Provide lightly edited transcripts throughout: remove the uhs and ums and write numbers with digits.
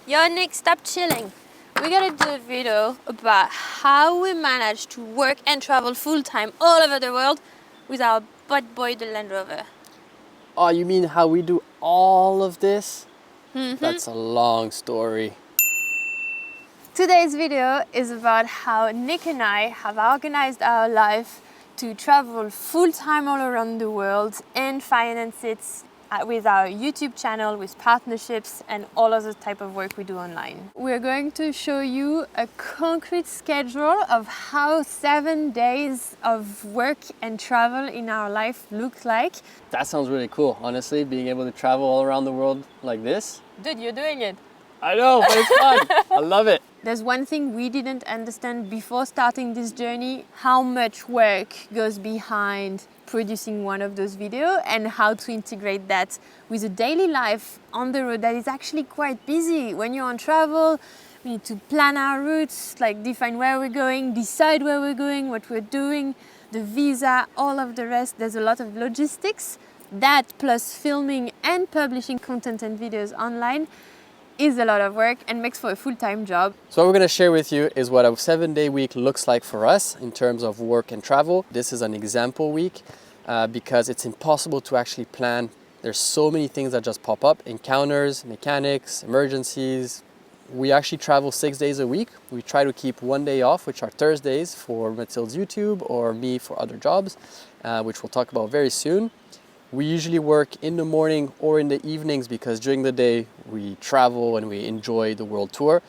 Yo, Nick, stop chilling. We're gonna do a video about how we manage to work and travel full-time all over the world with our butt boy, the Land Rover. Oh, you mean how we do all of this? Mm-hmm. That's a long story. Today's video is about how Nick and I have organized our life to travel full-time all around the world and finance it with our YouTube channel, with partnerships and all other type of work we do online. We're going to show you a concrete schedule of how 7 days of work and travel in our life look like. That sounds really cool, honestly, being able to travel all around the world like this. Dude, you're doing it. I know, but it's fun. I love it. There's one thing we didn't understand before starting this journey, how much work goes behind producing one of those videos and how to integrate that with a daily life on the road that is actually quite busy. When you're on travel, we need to plan our routes, like define where we're going, decide where we're going, what we're doing, the visa, all of the rest. There's a lot of logistics. That plus filming and publishing content and videos online is a lot of work and makes for a full-time job. So what we're going to share with you is what a 7-day week looks like for us in terms of work and travel. This is an example week because it's impossible to actually plan. There's so many things that just pop up, encounters, mechanics, emergencies. We actually travel 6 days a week. We try to keep one day off, which are Thursdays for Mathilde's YouTube or me for other jobs, which we'll talk about very soon. We usually work in the morning or in the evenings because during the day we travel and we enjoy the world tour.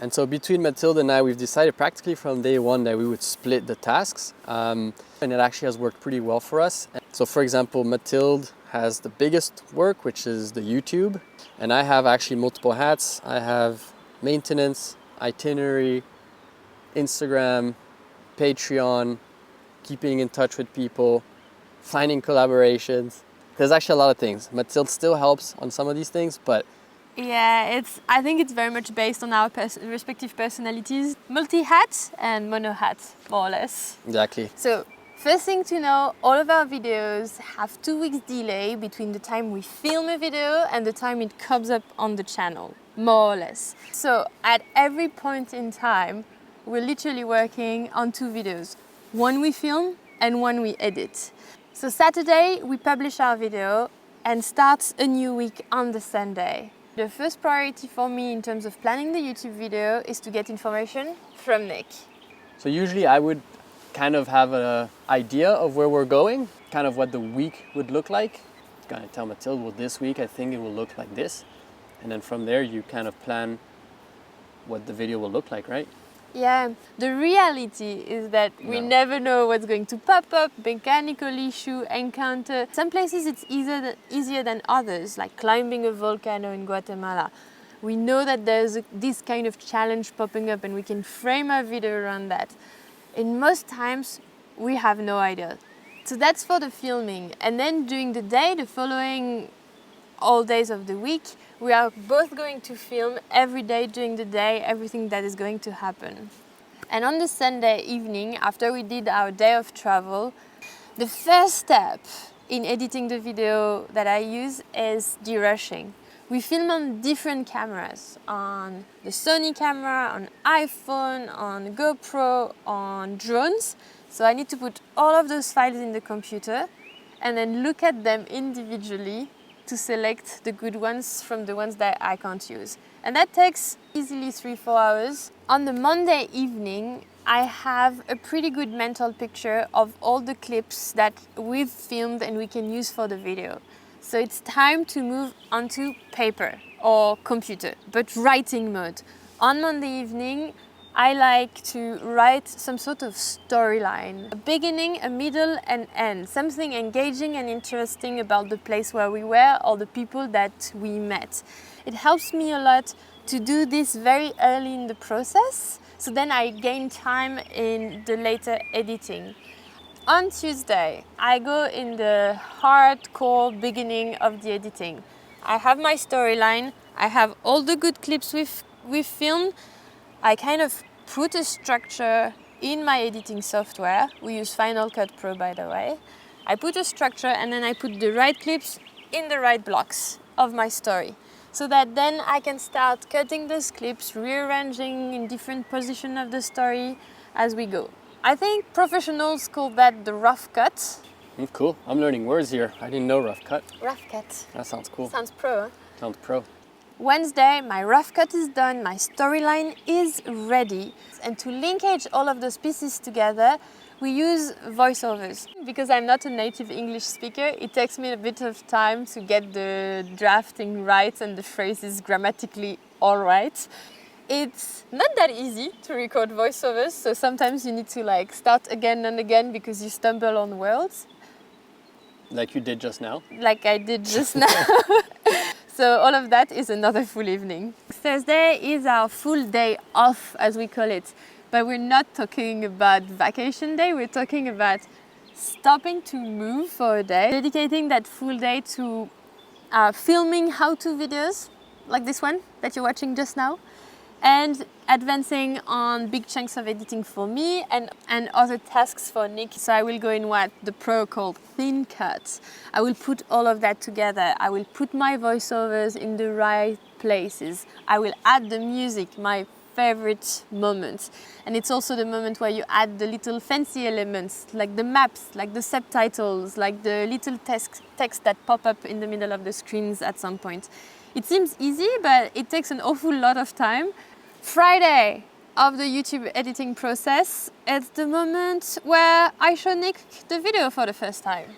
And so between Mathilde and I, we've decided practically from day one that we would split the tasks. And it actually has worked pretty well for us. So for example, Mathilde has the biggest work, which is the YouTube. And I have actually multiple hats. I have maintenance, itinerary, Instagram, Patreon, keeping in touch with people, finding collaborations. There's actually a lot of things. Mathilde still helps on some of these things, but Yeah, I think it's very much based on our respective personalities. Multi-hat and mono-hat, more or less. exactly. So, first thing to know, all of our videos have 2 weeks delay between the time we film a video and the time it comes up on the channel, more or less. So, at every point in time, we're literally working on 2 videos. One we film and one we edit. So Saturday, we publish our video and start a new week on the Sunday. The first priority for me in terms of planning the YouTube video is to get information from Nick. So usually I would kind of have an idea of where we're going, kind of what the week would look like. Kind of tell Mathilde, well, this week I think it will look like this. And then from there you kind of plan what the video will look like, right? Yeah, the reality is that we never know what's going to pop up, mechanical issue, encounter. Some places it's easier than others, like climbing a volcano in Guatemala. We know that there's this kind of challenge popping up and we can frame our video around that. In most times, we have no idea. So that's for the filming. And then during the day, the following all days of the week, we are both going to film every day during the day, everything that is going to happen. And on the Sunday evening, after we did our day of travel, the first step in editing the video that I use is derushing. We film on different cameras, on the Sony camera, on iPhone, on GoPro, on drones. So I need to put all of those files in the computer and then look at them individually to select the good ones from the ones that I can't use. And that takes easily 3-4 hours. On the Monday evening, I have a pretty good mental picture of all the clips that we've filmed and we can use for the video. So it's time to move onto paper or computer, but writing mode. On Monday evening, I like to write some sort of storyline. A beginning, a middle, and end. Something engaging and interesting about the place where we were or the people that we met. It helps me a lot to do this very early in the process, so then I gain time in the later editing. On Tuesday, I go in the hardcore beginning of the editing. I have my storyline, I have all the good clips we've filmed. I kind of put a structure in my editing software. We use Final Cut Pro, by the way. I put a structure and then I put the right clips in the right blocks of my story. so that then I can start cutting those clips, rearranging in different positions of the story as we go. I think professionals call that the rough cut. Cool. I'm learning words here. I didn't know rough cut. Rough cut. That sounds cool. Sounds pro, huh? Sounds pro. Wednesday, my rough cut is done, my storyline is ready. And to linkage all of those pieces together, we use voiceovers. Because I'm not a native English speaker, it takes me a bit of time to get the drafting right and the phrases grammatically all right. It's not that easy to record voiceovers, so sometimes you need to like start again and again because you stumble on words. Like you did just now? Like I did just now. So all of that is another full evening. Thursday is our full day off, as we call it. But we're not talking about vacation day, we're talking about stopping to move for a day, dedicating that full day to filming how-to videos, like this one that you're watching just now, and advancing on big chunks of editing for me and other tasks for Nick. So I will go in what the pro called thin cuts. I will put all of that together. I will put my voiceovers in the right places. I will add the music, my favorite moment. And it's also the moment where you add the little fancy elements, like the maps, like the subtitles, like the little text that pop up in the middle of the screens at some point. It seems easy, but it takes an awful lot of time. Friday of the YouTube editing process, it's the moment where I show Nick the video for the first time.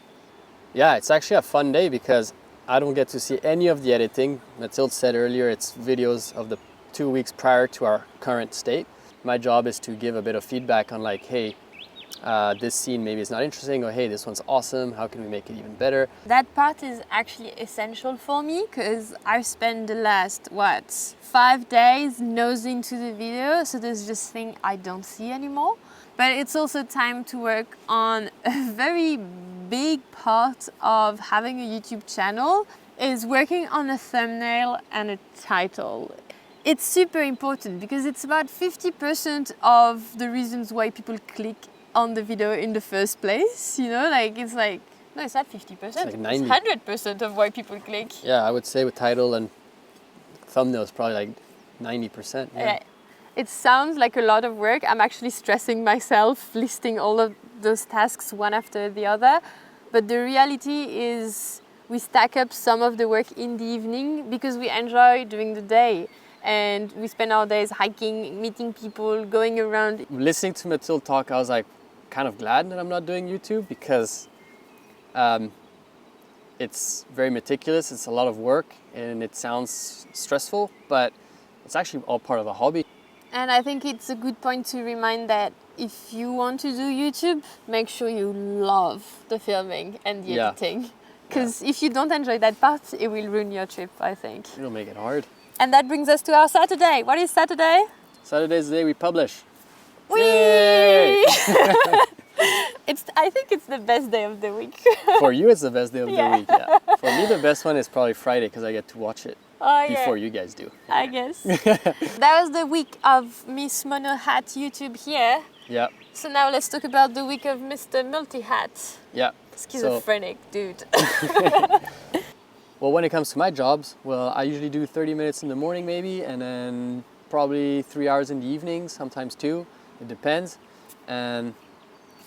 Yeah, it's actually a fun day because I don't get to see any of the editing. Mathilde said earlier it's videos of the 2 weeks prior to our current state. My job is to give a bit of feedback on like, hey, this scene maybe is not interesting, or hey, this one's awesome, how can we make it even better? That part is actually essential for me because I've spent the last, 5 days nosing into the video, so there's just things I don't see anymore. But it's also time to work on a very big part of having a YouTube channel, is working on a thumbnail and a title. It's super important because it's about 50% of the reasons why people click on the video in the first place, you know, like it's like, no, it's not 50%, it's like 100% of why people click. Yeah, I would say with title and thumbnails probably like 90%. Yeah. It sounds like a lot of work. I'm actually stressing myself listing all of those tasks one after the other, but the reality is we stack up some of the work in the evening because we enjoy during the day. And we spend our days hiking, meeting people, going around. Listening to Mathilde talk, I was like kind of glad that I'm not doing YouTube because it's very meticulous, it's a lot of work and it sounds stressful, but it's actually all part of a hobby. And I think it's a good point to remind that if you want to do YouTube, make sure you love the filming and the editing. Because if you don't enjoy that part, it will ruin your trip, I think. It'll make it hard. And that brings us to our Saturday. What is Saturday? Saturday is the day we publish. Whee! I think it's the best day of the week. For you, it's the best day of the week, yeah. For me, the best one is probably Friday because I get to watch it before you guys do. I guess. That was the week of Miss Mono Hat YouTube here. Yeah. So now let's talk about the week of Mr. Multi Hat. Yeah. Schizophrenic dude. Well, when it comes to my jobs, well, I usually do 30 minutes in the morning maybe, and then probably 3 hours in the evening, sometimes 2, it depends. And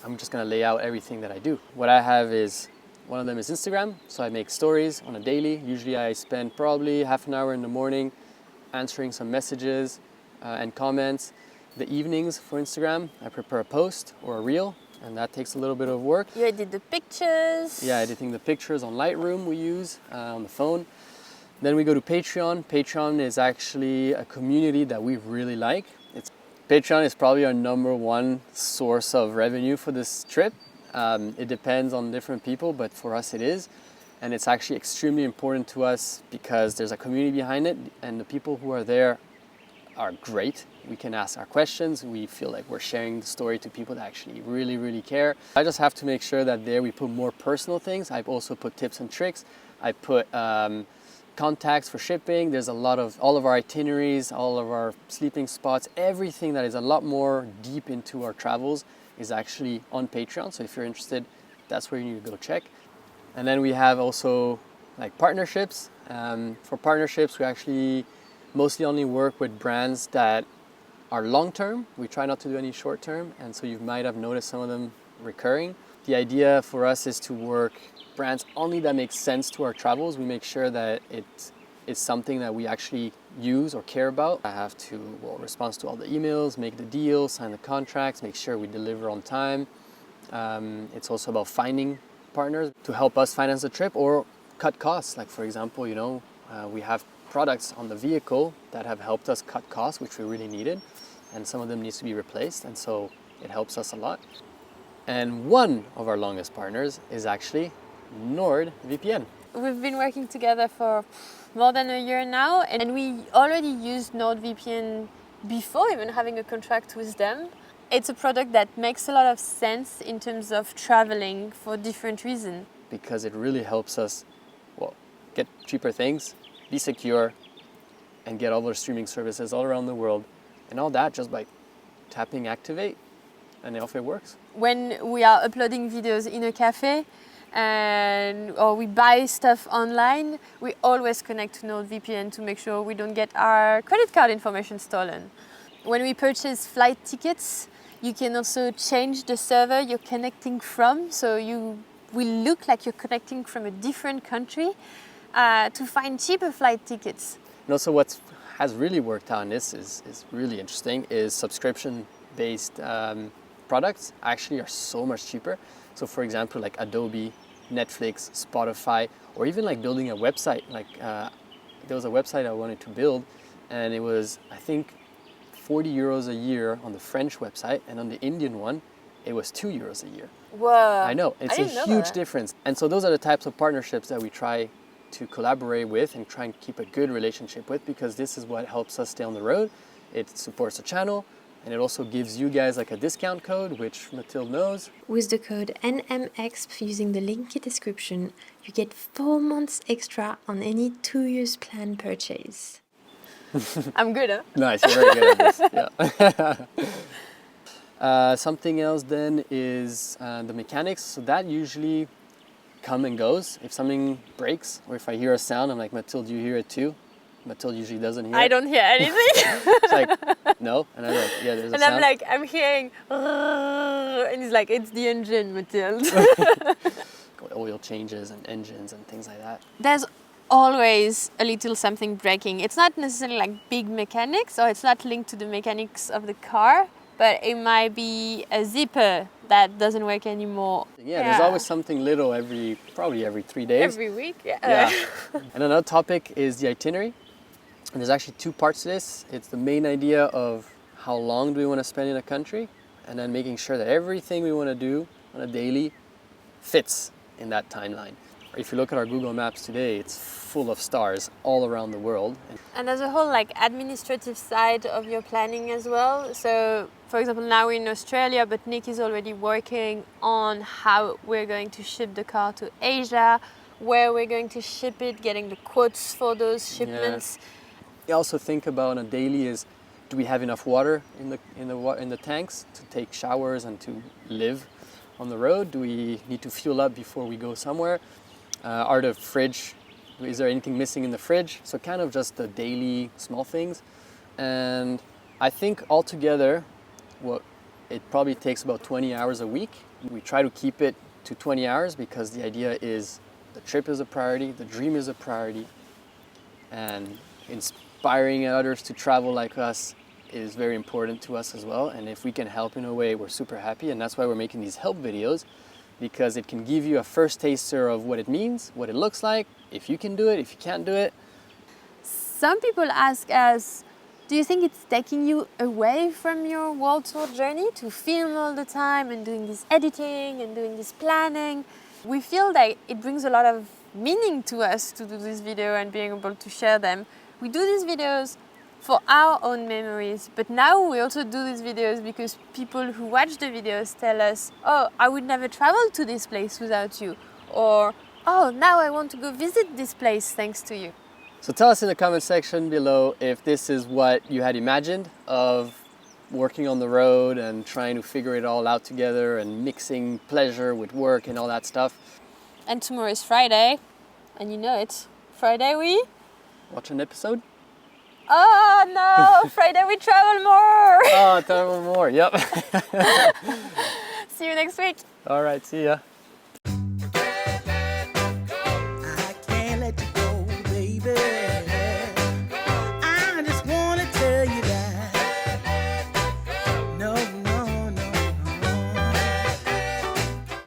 I'm just gonna lay out everything that I do. What I have is, one of them is Instagram, so I make stories on a daily. Usually I spend probably half an hour in the morning answering some messages and comments. The evenings for Instagram, I prepare a post or a reel, and that takes a little bit of work. You edit the pictures. Yeah, editing the pictures on Lightroom we use on the phone. Then we go to Patreon. Patreon is actually a community that we really like. Patreon is probably our #1 source of revenue for this trip. It depends on different people, but for us it is. And it's actually extremely important to us because there's a community behind it, and the people who are there are great. We can ask our questions. We feel like we're sharing the story to people that actually really, really care. I just have to make sure that there we put more personal things. I've also put tips and tricks. I put contacts for shipping. There's a lot of all of our itineraries, all of our sleeping spots, everything that is a lot more deep into our travels is actually on Patreon. So if you're interested, that's where you need to go check. And then we have also like partnerships. For partnerships, we actually mostly only work with brands that are long-term. We try not to do any short-term, and so you might have noticed some of them recurring. The idea for us is to work brands only that make sense to our travels. We make sure that it is something that we actually use or care about. I have to respond to all the emails, make the deals, sign the contracts, make sure we deliver on time. It's also about finding partners to help us finance the trip or cut costs. Like for example, we have products on the vehicle that have helped us cut costs, which we really needed, and some of them needs to be replaced, and so it helps us a lot. And one of our longest partners is actually NordVPN. We've been working together for more than a year now, and we already used NordVPN before even having a contract with them. It's a product that makes a lot of sense in terms of traveling for different reasons. Because it really helps us, get cheaper things, be secure, and get all our streaming services all around the world. And all that just by tapping activate, and off it works. When we are uploading videos in a cafe, or we buy stuff online, we always connect to NordVPN to make sure we don't get our credit card information stolen. When we purchase flight tickets, you can also change the server you're connecting from, so you will look like you're connecting from a different country to find cheaper flight tickets. And also what has really worked out, and this is really interesting, is subscription-based products actually are so much cheaper. So for example, like Adobe, Netflix, Spotify, or even like building a website. Like there was a website I wanted to build, and it was, I think, 40 euros a year on the French website, and on the Indian one, it was 2 euros a year. Whoa. I know, it's a huge difference. And so those are the types of partnerships that we try to collaborate with and try and keep a good relationship with, because this is what helps us stay on the road. It supports the channel, and it also gives you guys like a discount code, which Mathilde knows. With the code NMX using the link in the description, you get 4 months extra on any 2 years plan purchase. I'm good, huh? Nice, you're very good at this. Yeah. Something else then is the mechanics. So that usually come and goes. If something breaks or if I hear a sound, I'm like, Mathilde, do you hear it too? Mathilde usually doesn't hear it. I don't hear anything. It's like, no. And I'm like, yeah, there's a sound. And I'm like, I'm hearing, and he's like, it's the engine, Mathilde. Oil changes and engines and things like that. There's always a little something breaking. It's not necessarily like big mechanics, or it's not linked to the mechanics of the car, but it might be a zipper that doesn't work anymore. Yeah, there's always something little probably every 3 days. Every week, yeah. And another topic is the itinerary. And there's actually 2 parts to this. It's the main idea of how long do we want to spend in a country, and then making sure that everything we want to do on a daily fits in that timeline. If you look at our Google Maps today, it's full of stars all around the world. And there's a whole like administrative side of your planning as well. So for example, now we're in Australia, but Nick is already working on how we're going to ship the car to Asia, where we're going to ship it, getting the quotes for those shipments. Yeah. You also think about on a daily is, do we have enough water in the tanks to take showers and to live on the road? Do we need to fuel up before we go somewhere? Is there anything missing in the fridge? So kind of just the daily small things. And I think altogether, it probably takes about 20 hours a week. We try to keep it to 20 hours because the idea is the trip is a priority, the dream is a priority, and inspiring others to travel like us is very important to us as well. And if we can help in a way, we're super happy. And that's why we're making these help videos, because it can give you a first taster of what it means, what it looks like, if you can do it, if you can't do it. Some people ask us, do you think it's taking you away from your world tour journey to film all the time and doing this editing and doing this planning? We feel that it brings a lot of meaning to us to do this video and being able to share them. We do these videos for our own memories, but now we also do these videos because people who watch the videos tell us, oh, I would never travel to this place without you, or oh, now I want to go visit this place thanks to you. So tell us in the comment section below if this is what you had imagined of working on the road and trying to figure it all out together and mixing pleasure with work and all that stuff. And tomorrow is Friday, and you know it. Friday we... Watch an episode? Oh no! Friday we travel more! Oh, travel more, yep. See you next week! All right, see ya.